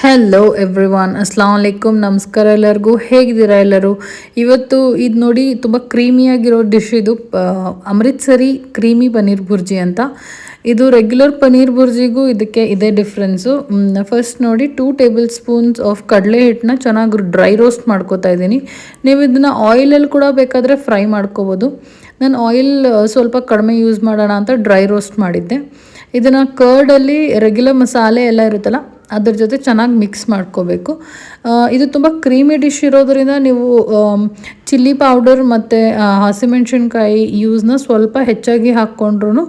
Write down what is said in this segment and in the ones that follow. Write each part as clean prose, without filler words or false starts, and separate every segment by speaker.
Speaker 1: Hello everyone, Assam ವಲೈಕುಮ್, ನಮಸ್ಕಾರ ಎಲ್ಲರಿಗೂ. ಹೇಗಿದ್ದೀರಾ ಎಲ್ಲರೂ? ಇವತ್ತು ಇದು ನೋಡಿ ತುಂಬ ಕ್ರೀಮಿಯಾಗಿರೋ ಡಿಶ್ ಇದು. ಅಮೃತ್ಸರಿ ಕ್ರೀಮಿ ಪನ್ನೀರ್ ಬುರ್ಜಿ ಅಂತ. ಇದು ರೆಗ್ಯುಲರ್ ಪನ್ನೀರ್ ಬುರ್ಜಿಗೂ ಇದಕ್ಕೆ ಇದೇ ಡಿಫ್ರೆನ್ಸು. ಫಸ್ಟ್ ನೋಡಿ 2 ಟೇಬಲ್ ಸ್ಪೂನ್ಸ್ ಆಫ್ ಕಡಲೆ ಹಿಟ್ಟನ್ನ ಚೆನ್ನಾಗಿ ಡ್ರೈ ರೋಸ್ಟ್ ಮಾಡ್ಕೋತಾ ಇದ್ದೀನಿ. ನೀವು ಇದನ್ನು ಆಯಿಲಲ್ಲಿ ಕೂಡ ಬೇಕಾದರೆ ಫ್ರೈ ಮಾಡ್ಕೋಬೋದು. ನಾನು ಆಯಿಲ್ ಸ್ವಲ್ಪ ಕಡಿಮೆ ಯೂಸ್ ಮಾಡೋಣ ಅಂತ ಡ್ರೈ ರೋಸ್ಟ್ ಮಾಡಿದ್ದೆ. ಇದನ್ನು ಕರ್ಡಲ್ಲಿ ರೆಗ್ಯುಲರ್ ಮಸಾಲೆ ಎಲ್ಲ ಇರುತ್ತಲ್ಲ ಅದ್ರ ಜೊತೆ ಚೆನ್ನಾಗಿ ಮಿಕ್ಸ್ ಮಾಡ್ಕೋಬೇಕು. ಇದು ತುಂಬ ಕ್ರೀಮಿ ಡಿಶ್ ಇರೋದರಿಂದ ನೀವು ಚಿಲ್ಲಿ ಪೌಡರ್ ಮತ್ತು ಹಸಿಮೆಣ್ಸಿನ್ಕಾಯಿ ಯೂಸ್ನ ಸ್ವಲ್ಪ ಹೆಚ್ಚಾಗಿ ಹಾಕ್ಕೊಂಡ್ರೂ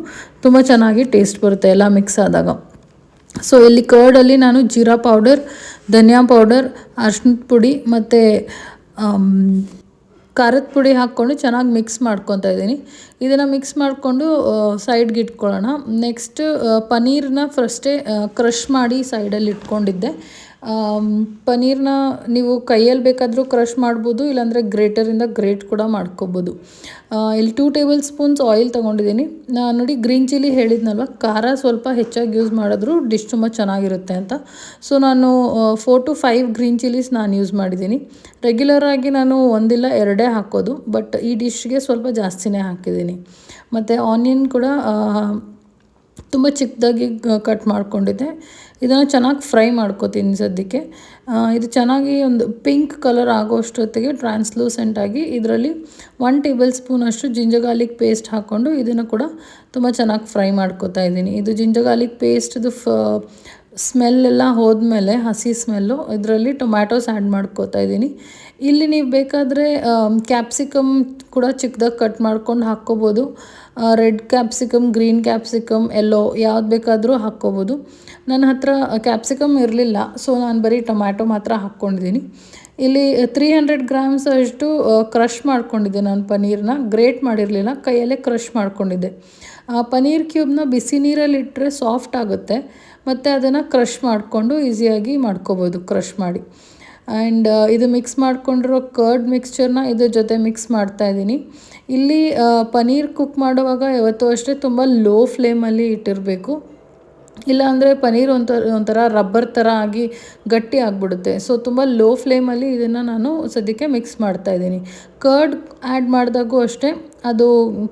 Speaker 1: ತುಂಬ ಚೆನ್ನಾಗಿ ಟೇಸ್ಟ್ ಬರುತ್ತೆ ಎಲ್ಲ ಮಿಕ್ಸ್ ಆದಾಗ. ಸೊ ಇಲ್ಲಿ ಕರ್ಡಲ್ಲಿ ನಾನು ಜೀರಾ ಪೌಡರ್, ಧನಿಯಾ ಪೌಡರ್, ಅರ್ಶಿಣದ ಪುಡಿ ಮತ್ತು ಖಾರದ ಪುಡಿ ಹಾಕ್ಕೊಂಡು ಚೆನ್ನಾಗಿ ಮಿಕ್ಸ್ ಮಾಡ್ಕೊತಾ ಇದ್ದೀನಿ. ಇದನ್ನು ಮಿಕ್ಸ್ ಮಾಡಿಕೊಂಡು ಸೈಡ್ಗೆ ಇಟ್ಕೊಳ್ಳೋಣ. ನೆಕ್ಸ್ಟ್ ಪನ್ನೀರನ್ನ ಫಸ್ಟೇ ಕ್ರಷ್ ಮಾಡಿ ಸೈಡಲ್ಲಿ ಇಟ್ಕೊಂಡಿದ್ದೆ. ಪನ್ನೀರನ್ನ ನೀವು ಕೈಯಲ್ಲಿ ಬೇಕಾದರೂ ಕ್ರಷ್ ಮಾಡ್ಬೋದು, ಇಲ್ಲಾಂದರೆ ಗ್ರೇಟರಿಂದ ಗ್ರೇಟ್ ಕೂಡ ಮಾಡ್ಕೋಬೋದು. ಇಲ್ಲಿ 2 ಟೇಬಲ್ ಸ್ಪೂನ್ಸ್ ಆಯಿಲ್ ತೊಗೊಂಡಿದ್ದೀನಿ. ನೋಡಿ, ಗ್ರೀನ್ ಚಿಲ್ಲಿ ಹೇಳಿದ್ನಲ್ವ, ಖಾರ ಸ್ವಲ್ಪ ಹೆಚ್ಚಾಗಿ ಯೂಸ್ ಮಾಡಿದ್ರು ಡಿಶ್ ತುಂಬ ಚೆನ್ನಾಗಿರುತ್ತೆ ಅಂತ. ಸೊ ನಾನು 4 to 5 ಗ್ರೀನ್ ಚಿಲ್ಲೀಸ್ ನಾನು ಯೂಸ್ ಮಾಡಿದ್ದೀನಿ. ರೆಗ್ಯುಲರಾಗಿ ನಾನು ಒಂದಿಲ್ಲ ಎರಡೇ ಹಾಕೋದು, ಬಟ್ ಈ ಡಿಶ್ಗೆ ಸ್ವಲ್ಪ ಜಾಸ್ತಿನೇ ಹಾಕಿದ್ದೀನಿ. ಮತ್ತು ಆನಿಯನ್ ಕೂಡ ತುಂಬ ಚಿಕ್ಕದಾಗಿ ಕಟ್ ಮಾಡ್ಕೊಂಡಿದ್ದೆ. ಇದನ್ನು ಚೆನ್ನಾಗಿ ಫ್ರೈ ಮಾಡ್ಕೋತೀನಿ ಸದ್ಯಕ್ಕೆ. ಇದು ಚೆನ್ನಾಗಿ ಒಂದು ಪಿಂಕ್ ಕಲರ್ ಆಗೋಷ್ಟೊತ್ತಿಗೆ ಟ್ರಾನ್ಸ್ಲೂಸೆಂಟಾಗಿ ಇದರಲ್ಲಿ 1 ಟೇಬಲ್ ಸ್ಪೂನ್ ಅಷ್ಟು ಜಿಂಜರ್ ಗಾರ್ಲಿಕ್ ಪೇಸ್ಟ್ ಹಾಕ್ಕೊಂಡು ಇದನ್ನು ಕೂಡ ತುಂಬ ಚೆನ್ನಾಗಿ ಫ್ರೈ ಮಾಡ್ಕೋತಾ ಇದ್ದೀನಿ. ಇದು ಜಿಂಜರ್ ಗಾರ್ಲಿಕ್ ಪೇಸ್ಟ್ದು ಸ್ಮೆಲ್ಲೆಲ್ಲ ಹೋದ್ಮೇಲೆ, ಹಸಿ ಸ್ಮೆಲ್ಲು, ಇದರಲ್ಲಿ ಟೊಮ್ಯಾಟೋಸ್ ಆ್ಯಡ್ ಮಾಡ್ಕೋತಾ ಇದ್ದೀನಿ. ಇಲ್ಲಿ ನೀವು ಬೇಕಾದರೆ ಕ್ಯಾಪ್ಸಿಕಮ್ ಕೂಡ ಚಿಕ್ಕದಾಗಿ ಕಟ್ ಮಾಡ್ಕೊಂಡು ಹಾಕ್ಕೋಬೋದು. ರೆಡ್ ಕ್ಯಾಪ್ಸಿಕಮ್, ಗ್ರೀನ್ ಕ್ಯಾಪ್ಸಿಕಮ್, ಎಲ್ಲೋ ಯಾವ್ದು ಬೇಕಾದರೂ ಹಾಕ್ಕೋಬೋದು. ನನ್ನ ಹತ್ರ ಕ್ಯಾಪ್ಸಿಕಮ್ ಇರಲಿಲ್ಲ, ಸೊ ನಾನು ಬರೀ ಟೊಮ್ಯಾಟೊ ಮಾತ್ರ ಹಾಕ್ಕೊಂಡಿದ್ದೀನಿ. ಇಲ್ಲಿ 300 ಗ್ರಾಮ್ಸ್ ಅಷ್ಟು ಕ್ರಷ್ ಮಾಡ್ಕೊಂಡಿದ್ದೆ ನಾನು ಪನ್ನೀರನ್ನ. ಗ್ರೇಟ್ ಮಾಡಿರಲಿಲ್ಲ, ಕೈಯಲ್ಲೇ ಕ್ರಷ್ ಮಾಡ್ಕೊಂಡಿದ್ದೆ. ಪನ್ನೀರ್ ಕ್ಯೂಬ್ನ ಬಿಸಿ ನೀರಲ್ಲಿ ಇಟ್ಟರೆ ಸಾಫ್ಟ್ ಆಗುತ್ತೆ, ಮತ್ತು ಅದನ್ನು ಕ್ರಷ್ ಮಾಡಿಕೊಂಡು ಈಸಿಯಾಗಿ ಮಾಡ್ಕೋಬೋದು ಕ್ರಷ್ ಮಾಡಿ. ಆ್ಯಂಡ್ ಇದು ಮಿಕ್ಸ್ ಮಾಡ್ಕೊಂಡಿರೋ ಕರ್ಡ್ ಮಿಕ್ಸ್ಚರ್ನ ಇದ್ರ ಜೊತೆ ಮಿಕ್ಸ್ ಮಾಡ್ತಾಯಿದ್ದೀನಿ. ಇಲ್ಲಿ ಪನ್ನೀರ್ ಕುಕ್ ಮಾಡುವಾಗ ಯಾವತ್ತೂ ಅಷ್ಟೇ ತುಂಬ ಲೋ ಫ್ಲೇಮಲ್ಲಿ ಇಟ್ಟಿರಬೇಕು, ಇಲ್ಲಾಂದರೆ ಪನ್ನೀರ್ ಒಂಥರ ರಬ್ಬರ್ ಥರ ಆಗಿ ಗಟ್ಟಿ ಆಗಿಬಿಡುತ್ತೆ. ಸೊ ತುಂಬ ಲೋ ಫ್ಲೇಮಲ್ಲಿ ಇದನ್ನು ನಾನು ಸದ್ಯಕ್ಕೆ ಮಿಕ್ಸ್ ಮಾಡ್ತಾಯಿದ್ದೀನಿ. ಕರ್ಡ್ ಆ್ಯಡ್ ಮಾಡಿದಾಗೂ ಅಷ್ಟೇ ಅದು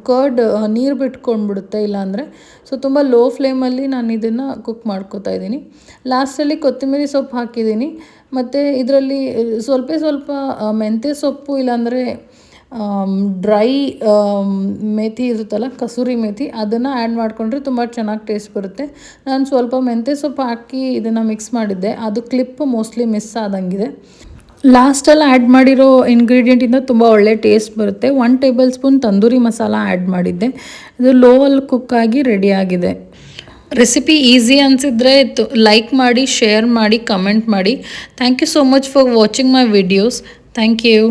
Speaker 1: ಕರ್ಡ್ ನೀರು ಬಿಟ್ಕೊಂಡ್ಬಿಡುತ್ತೆ ಇಲ್ಲಾಂದರೆ. ಸೊ ತುಂಬ ಲೋ ಫ್ಲೇಮಲ್ಲಿ ನಾನು ಇದನ್ನು ಕುಕ್ ಮಾಡ್ಕೋತಾ ಇದ್ದೀನಿ. ಲಾಸ್ಟಲ್ಲಿ ಕೊತ್ತಂಬರಿ ಸೊಪ್ಪು ಹಾಕಿದ್ದೀನಿ. ಮತ್ತು ಇದರಲ್ಲಿ ಸ್ವಲ್ಪ ಮೆಂತ್ಯ ಸೊಪ್ಪು, ಇಲ್ಲಾಂದರೆ ಡ್ರೈ ಮೇಥಿ ಇರುತ್ತಲ್ಲ, ಕಸೂರಿ ಮೇಥಿ, ಅದನ್ನು ಆ್ಯಡ್ ಮಾಡಿಕೊಂಡ್ರೆ ತುಂಬ ಚೆನ್ನಾಗಿ ಟೇಸ್ಟ್ ಬರುತ್ತೆ. ನಾನು ಸ್ವಲ್ಪ ಮೆಂತ್ಯ ಸೊಪ್ಪು ಹಾಕಿ ಇದನ್ನು ಮಿಕ್ಸ್ ಮಾಡಿದ್ದೆ, ಅದು ಕ್ಲಿಪ್ ಮೋಸ್ಟ್ಲಿ ಮಿಸ್ ಆದಂಗಿದೆ. ಲಾಸ್ಟಲ್ಲಿ ಆ್ಯಡ್ ಮಾಡಿರೋ ಇಂಗ್ರೀಡಿಯೆಂಟಿಂದ ತುಂಬ ಒಳ್ಳೆ ಟೇಸ್ಟ್ ಬರುತ್ತೆ. 1 table spoon tandoori masala add ಮಾಡಿದ್ದೆ. ಇದು ಲೋವಲ್ಲಿ ಕುಕ್ಕಾಗಿ ರೆಡಿಯಾಗಿದೆ. ರೆಸಿಪಿ ಈಸಿ ಅನಿಸಿದ್ರೆ ಲೈಕ್ ಮಾಡಿ, ಶೇರ್ ಮಾಡಿ, ಕಮೆಂಟ್ ಮಾಡಿ. Thank you so much for watching my videos. Thank you.